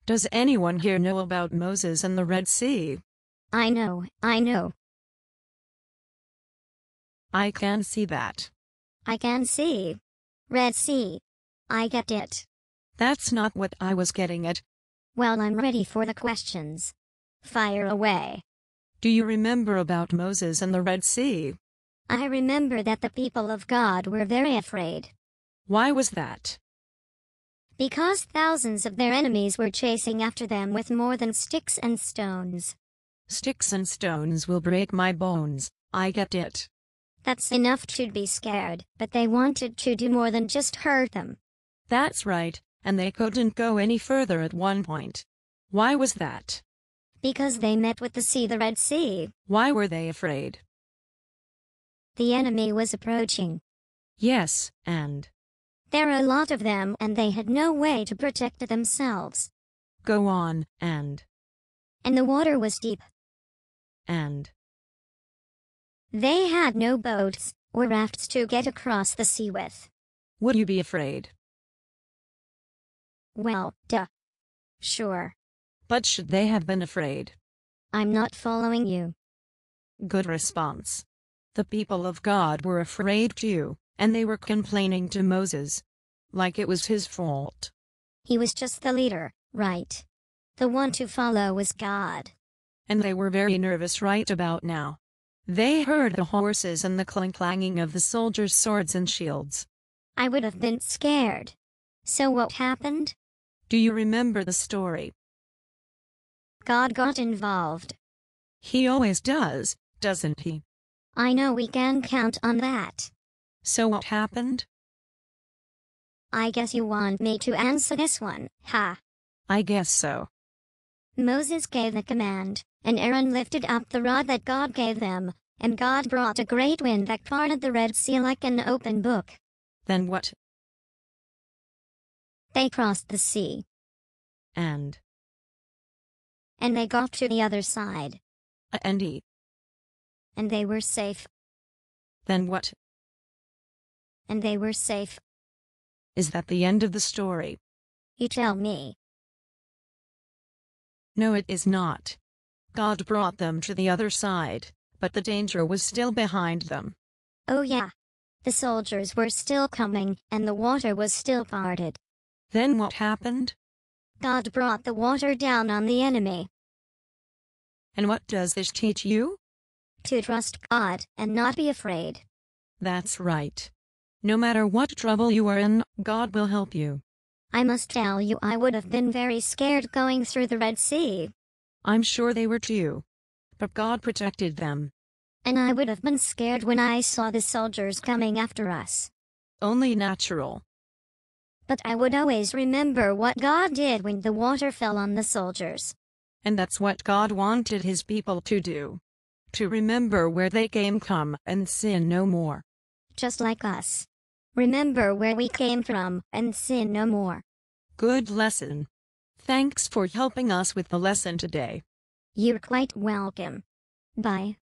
Does anyone here know about Moses and the Red Sea? I know. I can see that. I can see. Red Sea. I get it. That's not what I was getting at. Well, I'm ready for the questions. Fire away. Do you remember about Moses and the Red Sea? I remember that the people of God were very afraid. Why was that? Because thousands of their enemies were chasing after them with more than sticks and stones. Sticks and stones will break my bones. I get it. That's enough to be scared, but they wanted to do more than just hurt them. That's right, and they couldn't go any further at one point. Why was that? Because they met with the Red Sea. Why were they afraid? The enemy was approaching. Yes, and? There are a lot of them and they had no way to protect themselves. Go on, and? And the water was deep. And? They had no boats or rafts to get across the sea with. Would you be afraid? Well, duh. Sure. But should they have been afraid? I'm not following you. Good response. The people of God were afraid too, and they were complaining to Moses. Like it was his fault. He was just the leader, right? The one to follow was God. And they were very nervous right about now. They heard the horses and the clang-clanging of the soldiers' swords and shields. I would have been scared. So what happened? Do you remember the story? God got involved. He always does, doesn't he? I know we can count on that. So what happened? I guess you want me to answer this one, huh? I guess so. Moses gave the command, and Aaron lifted up the rod that God gave them, and God brought a great wind that parted the Red Sea like an open book. Then what? They crossed the sea. And they got to the other side. And they were safe. Then what? And they were safe. Is that the end of the story? You tell me. No, it is not. God brought them to the other side, but the danger was still behind them. Oh yeah. The soldiers were still coming, and the water was still parted. Then what happened? God brought the water down on the enemy. And what does this teach you? To trust God and not be afraid. That's right. No matter what trouble you are in, God will help you. I must tell you, I would have been very scared going through the Red Sea. I'm sure they were too. But God protected them. And I would have been scared when I saw the soldiers coming after us. Only natural. But I would always remember what God did when the water fell on the soldiers. And that's what God wanted his people to do. To remember where they came from and sin no more. Just like us. Remember where we came from and sin no more. Good lesson. Thanks for helping us with the lesson today. You're quite welcome. Bye.